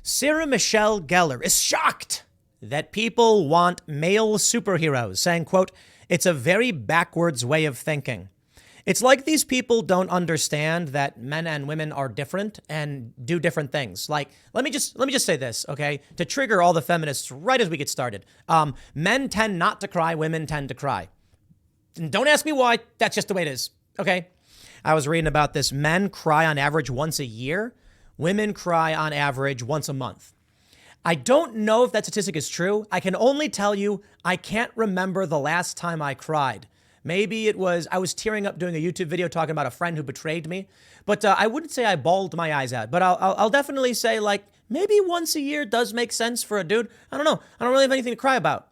Sarah Michelle Gellar is shocked that people want male superheroes, saying, quote, "It's a very backwards way of thinking. It's like these people don't understand that men and women are different and do different things." Like, let me just say this, okay, to trigger all the feminists right as we get started. Men tend not to cry, women tend to cry. And don't ask me why. That's just the way it is. Okay. I was reading about this. Men cry on average once a year. Women cry on average once a month. I don't know if that statistic is true. I can only tell you I can't remember the last time I cried. Maybe I was tearing up doing a YouTube video talking about a friend who betrayed me. But I wouldn't say I bawled my eyes out. But I'll definitely say, like, maybe once a year does make sense for a dude. I don't know. I don't really have anything to cry about.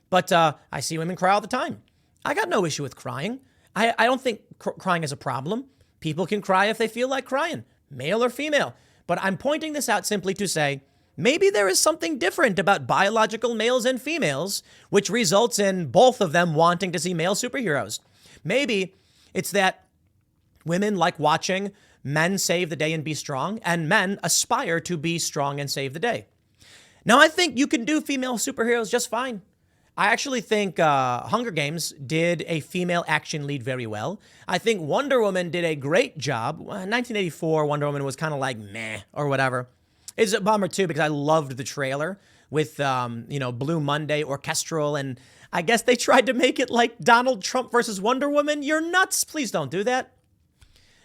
But I see women cry all the time. I got no issue with crying. I don't think crying is a problem. People can cry if they feel like crying, male or female. But I'm pointing this out simply to say, maybe there is something different about biological males and females, which results in both of them wanting to see male superheroes. Maybe it's that women like watching men save the day and be strong, and men aspire to be strong and save the day. Now, I think you can do female superheroes just fine. I actually think Hunger Games did a female action lead very well. I think Wonder Woman did a great job. 1984, Wonder Woman was kind of like meh or whatever. It's a bummer too because I loved the trailer with, Blue Monday orchestral. And I guess they tried to make it like Donald Trump versus Wonder Woman. You're nuts. Please don't do that.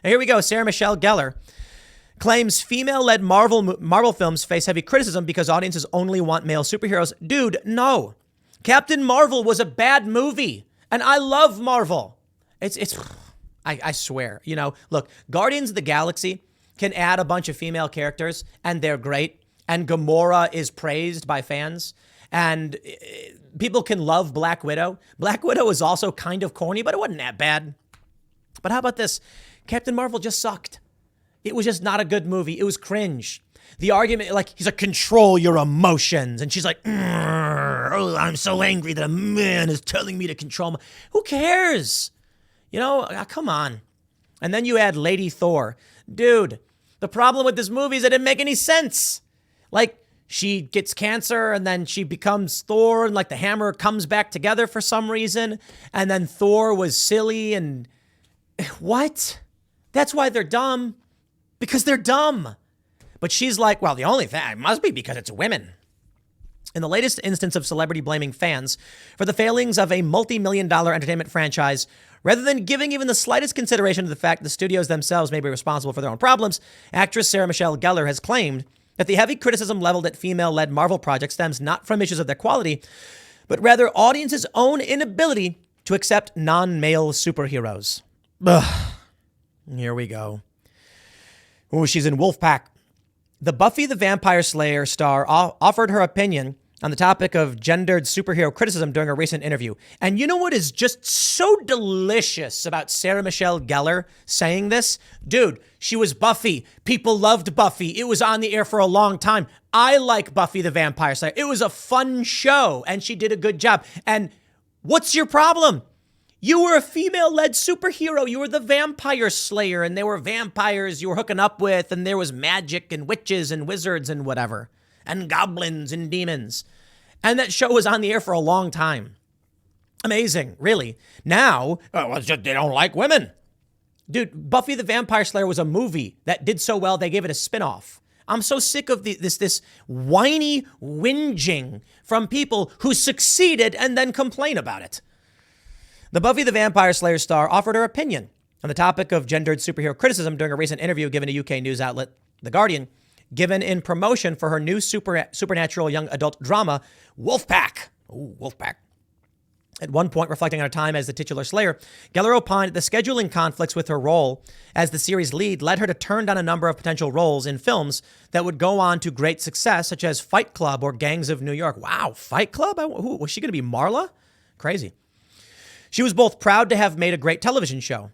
And here we go. Sarah Michelle Gellar claims female-led Marvel films face heavy criticism because audiences only want male superheroes. Dude, no. Captain Marvel was a bad movie, and I love Marvel. I swear, look, Guardians of the Galaxy can add a bunch of female characters, and they're great, and Gamora is praised by fans, and people can love Black Widow. Black Widow is also kind of corny, but it wasn't that bad. But how about this? Captain Marvel just sucked. It was just not a good movie. It was cringe. The argument, like, he's like, control your emotions. And she's like, oh, I'm so angry that a man is telling me to control my... Who cares? Come on. And then you add Lady Thor. Dude, the problem with this movie is that it didn't make any sense. Like, she gets cancer and then she becomes Thor and, like, the hammer comes back together for some reason. And then Thor was silly and... What? That's why they're dumb. Because they're dumb. But she's like, well, the only thing, it must be because it's women. In the latest instance of celebrity blaming fans for the failings of a multi-million-dollar entertainment franchise, rather than giving even the slightest consideration to the fact the studios themselves may be responsible for their own problems, actress Sarah Michelle Gellar has claimed that the heavy criticism leveled at female-led Marvel projects stems not from issues of their quality, but rather audiences' own inability to accept non-male superheroes. Ugh. Here we go. Oh, she's in Wolfpack. The Buffy the Vampire Slayer star offered her opinion on the topic of gendered superhero criticism during a recent interview. And you know what is just so delicious about Sarah Michelle Gellar saying this? Dude, she was Buffy. People loved Buffy. It was on the air for a long time. I like Buffy the Vampire Slayer. It was a fun show, and she did a good job. And what's your problem? You were a female-led superhero. You were the vampire slayer, and there were vampires you were hooking up with, and there was magic and witches and wizards and whatever, and goblins and demons. And that show was on the air for a long time. Amazing, really. Now, it's just they don't like women. Dude, Buffy the Vampire Slayer was a movie that did so well, they gave it a spinoff. I'm so sick of this whiny whinging from people who succeeded and then complain about it. The Buffy the Vampire Slayer star offered her opinion on the topic of gendered superhero criticism during a recent interview given to UK news outlet The Guardian, given in promotion for her new supernatural young adult drama, Wolfpack. Ooh, Wolfpack. At one point, reflecting on her time as the titular Slayer, Gellar opined that the scheduling conflicts with her role as the series lead led her to turn down a number of potential roles in films that would go on to great success, such as Fight Club or Gangs of New York. Wow, Fight Club? Was she going to be Marla? Crazy. She was both proud to have made a great television show.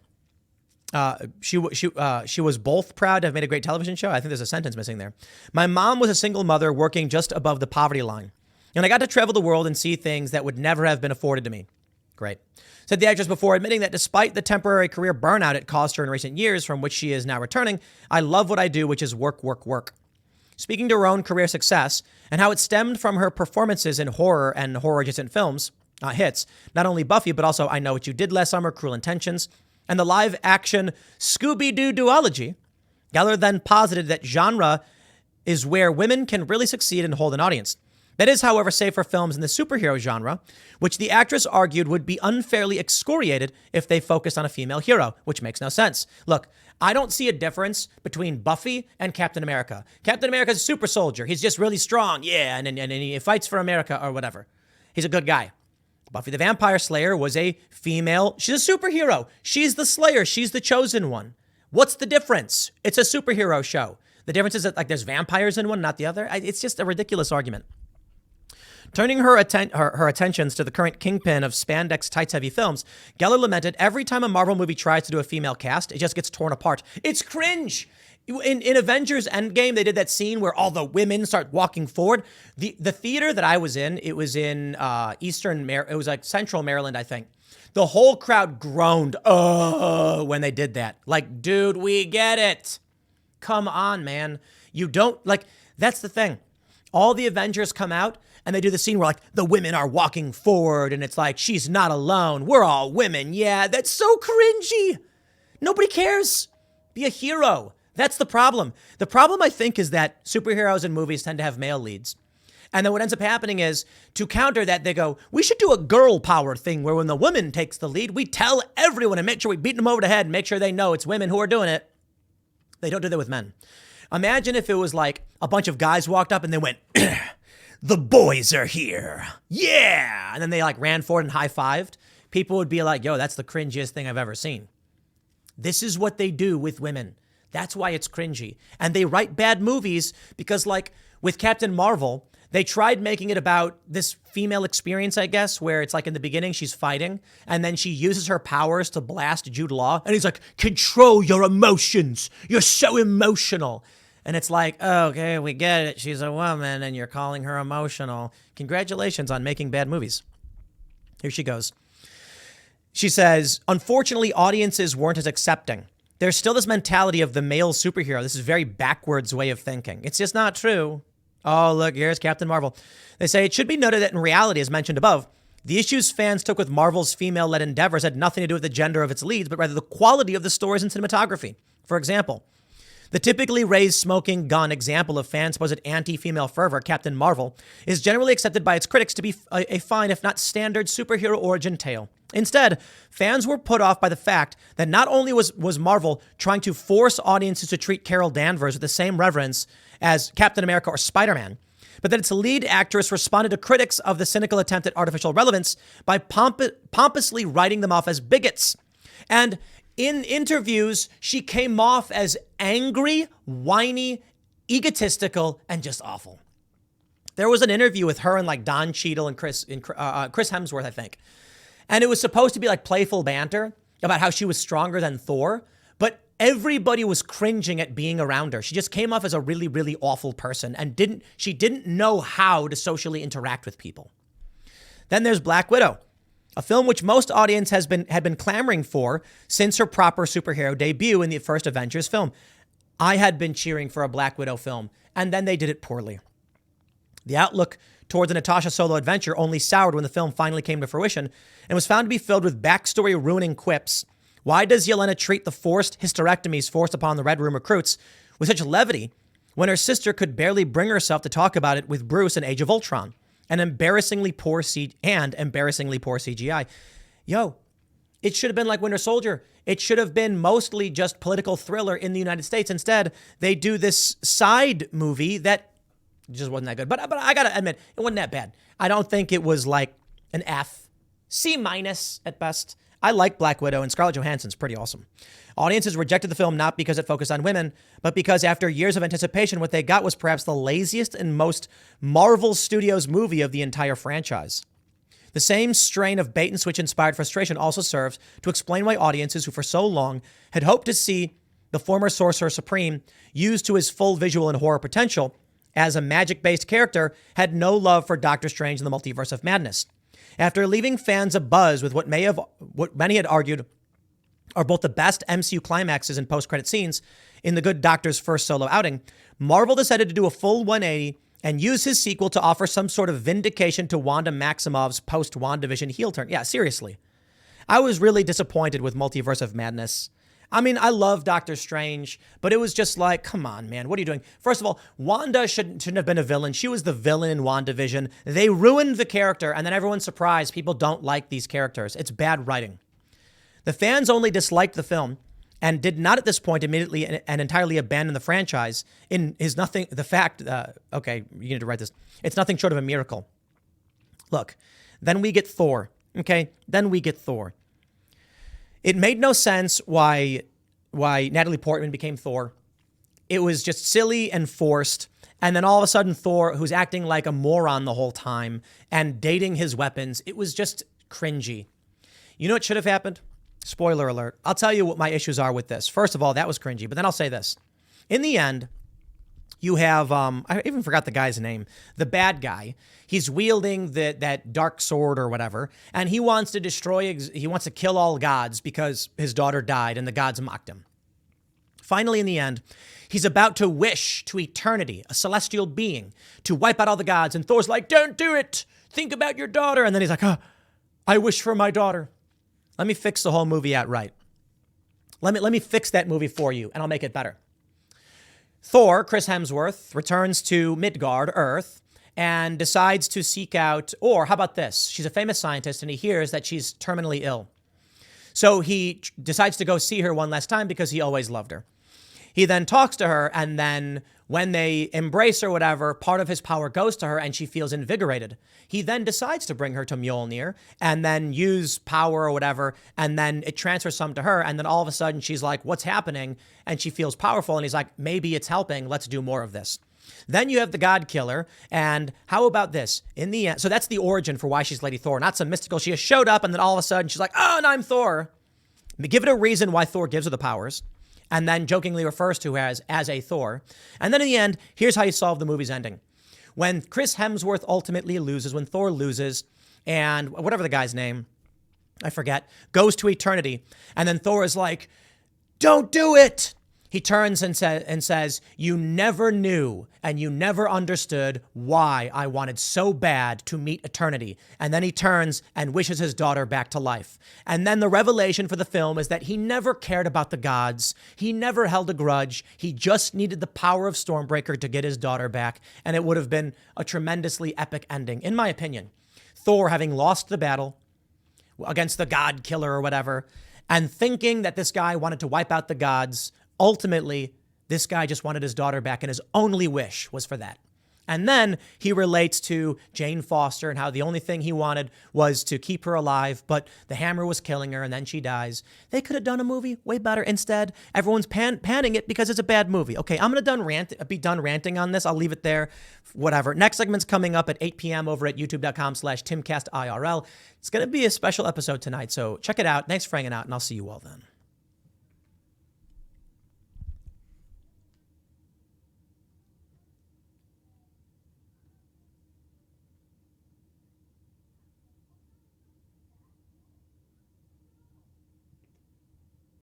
She was both proud to have made a great television show. I think there's a sentence missing there. My mom was a single mother working just above the poverty line, and I got to travel the world and see things that would never have been afforded to me. Great. Said the actress before admitting that despite the temporary career burnout it caused her in recent years, from which she is now returning, I love what I do, which is work, work, work. speaking to her own career success and how it stemmed from her performances in horror and horror-adjacent films, hits, not only Buffy, but also I Know What You Did Last Summer, Cruel Intentions, and the live-action Scooby-Doo duology, Geller then posited that genre is where women can really succeed and hold an audience. That is, however, save for films in the superhero genre, which the actress argued would be unfairly excoriated if they focused on a female hero, which makes no sense. Look, I don't see a difference between Buffy and Captain America. Captain America's a super soldier. He's just really strong, yeah, and he fights for America or whatever. He's a good guy. Buffy the Vampire Slayer was a female. She's a superhero. She's the Slayer. She's the chosen one. What's the difference? It's a superhero show. The difference is that like there's vampires in one, not the other. It's just a ridiculous argument. Turning her attentions to the current kingpin of spandex tights-heavy films, Geller lamented every time a Marvel movie tries to do a female cast, it just gets torn apart. It's cringe. In Avengers Endgame, they did that scene where all the women start walking forward. The theater that I was in, it was in it was like Central Maryland, I think. The whole crowd groaned when they did that. Like, dude, we get it. Come on, man. You don't, like, that's the thing. All the Avengers come out and they do the scene where, like, the women are walking forward and it's like, she's not alone. We're all women. Yeah, that's so cringy. Nobody cares. Be a hero. That's the problem. The problem, I think, is that superheroes in movies tend to have male leads. And then what ends up happening is, to counter that, they go, we should do a girl power thing where when the woman takes the lead, we tell everyone and make sure we beat them over the head and make sure they know it's women who are doing it. They don't do that with men. Imagine if it was like a bunch of guys walked up and they went, the boys are here. Yeah. And then they like ran forward and high-fived. People would be like, yo, that's the cringiest thing I've ever seen. This is what they do with women. That's why it's cringy. And they write bad movies because, like, with Captain Marvel, they tried making it about this female experience, I guess, where it's like in the beginning she's fighting and then she uses her powers to blast Jude Law. And he's like, control your emotions. You're so emotional. And it's like, oh, okay, we get it. She's a woman and you're calling her emotional. Congratulations on making bad movies. Here she goes. She says, unfortunately, audiences weren't as accepting. There's still this mentality of the male superhero. This is a very backwards way of thinking. It's just not true. Oh, look, here's Captain Marvel. They say it should be noted that in reality, as mentioned above, the issues fans took with Marvel's female-led endeavors had nothing to do with the gender of its leads, but rather the quality of the stories and cinematography. For example, the typically raised smoking gun example of fans' supposed anti-female fervor, Captain Marvel, is generally accepted by its critics to be a fine, if not standard, superhero origin tale. Instead, fans were put off by the fact that not only was Marvel trying to force audiences to treat Carol Danvers with the same reverence as Captain America or Spider-Man, but that its lead actress responded to critics of the cynical attempt at artificial relevance by pompously writing them off as bigots. And in interviews, she came off as angry, whiny, egotistical, and just awful. There was an interview with her and like Don Cheadle and Chris Hemsworth, I think. And it was supposed to be like playful banter about how she was stronger than Thor, but everybody was cringing at being around her. She just came off as a really, really awful person and she didn't know how to socially interact with people. Then there's Black Widow, a film which most audience had been clamoring for since her proper superhero debut in the first Avengers film. I had been cheering for a Black Widow film, and then they did it poorly. The outlook towards the Natasha solo adventure only soured when the film finally came to fruition and was found to be filled with backstory ruining quips. Why does Yelena treat the forced hysterectomies forced upon the Red Room recruits with such levity when her sister could barely bring herself to talk about it with Bruce in Age of Ultron? And embarrassingly poor CGI. Yo, it should have been like Winter Soldier. It should have been mostly just political thriller in the United States. Instead, they do this side movie that just wasn't that good. But I gotta admit, it wasn't that bad. I don't think it was like an F, C- at best. I like Black Widow, and Scarlett Johansson's pretty awesome. Audiences rejected the film not because it focused on women, but because after years of anticipation, what they got was perhaps the laziest and most Marvel Studios movie of the entire franchise. The same strain of bait and switch inspired frustration also serves to explain why audiences who for so long had hoped to see the former Sorcerer Supreme used to his full visual and horror potential as a magic-based character had no love for Doctor Strange in the Multiverse of Madness. After leaving fans abuzz with what many had argued are both the best MCU climaxes and post-credit scenes in the Good Doctor's first solo outing, Marvel decided to do a full 180 and use his sequel to offer some sort of vindication to Wanda Maximoff's post-WandaVision heel turn. Yeah, seriously. I was really disappointed with Multiverse of Madness. I mean, I love Doctor Strange, but it was just like, come on, man, what are you doing? First of all, Wanda shouldn't have been a villain. She was the villain in WandaVision. They ruined the character, and then everyone's surprised people don't like these characters. It's bad writing. The fans only disliked the film and did not at this point immediately and entirely abandon the franchise. Okay, you need to write this. It's nothing short of a miracle. Look, then we get Thor. Okay, then we get Thor. It made no sense why Natalie Portman became Thor. It was just silly and forced. And then all of a sudden Thor, who's acting like a moron the whole time and dating his weapons, it was just cringy. You know what should have happened? Spoiler alert. I'll tell you what my issues are with this. First of all, that was cringy, but then I'll say this. In the end, you have, I even forgot the guy's name, the bad guy. He's wielding that dark sword or whatever, and he wants to kill all gods because his daughter died and the gods mocked him. Finally, in the end, he's about to wish to eternity, a celestial being, to wipe out all the gods, and Thor's like, don't do it! Think about your daughter! And then he's like, I wish for my daughter. Let me fix the whole movie out right. Let me fix that movie for you, and I'll make it better. Thor, Chris Hemsworth, returns to Midgard, Earth, and decides to seek out, or how about this? She's a famous scientist, and he hears that she's terminally ill. So he decides to go see her one last time because he always loved her. He then talks to her, and then when they embrace or whatever, part of his power goes to her and she feels invigorated. He then decides to bring her to Mjolnir and then use power or whatever, and then it transfers some to her, and then all of a sudden she's like, what's happening? And she feels powerful, and he's like, maybe it's helping, let's do more of this. Then you have the God Killer, and how about this? In the end, so that's the origin for why she's Lady Thor, not some mystical, she has showed up and then all of a sudden she's like, oh, and I'm Thor. Give it a reason why Thor gives her the powers, and then jokingly refers to her as a Thor. And then in the end, here's how you solve the movie's ending. When Chris Hemsworth ultimately loses, when Thor loses, and whatever the guy's name, I forget, goes to eternity, and then Thor is like, don't do it! He turns and says, you never knew and you never understood why I wanted so bad to meet eternity. And then he turns and wishes his daughter back to life. And then the revelation for the film is that he never cared about the gods. He never held a grudge. He just needed the power of Stormbreaker to get his daughter back. And it would have been a tremendously epic ending, in my opinion. Thor, having lost the battle against the God Killer or whatever, and thinking that this guy wanted to wipe out the gods, ultimately, this guy just wanted his daughter back, and his only wish was for that. And then he relates to Jane Foster and how the only thing he wanted was to keep her alive, but the hammer was killing her, and then she dies. They could have done a movie way better. Instead, everyone's panning it because it's a bad movie. Okay, I'm going to be done ranting on this. I'll leave it there. Whatever. Next segment's coming up at 8 p.m. over at youtube.com/TimCastIRL. It's going to be a special episode tonight, so check it out. Thanks for hanging out, and I'll see you all then.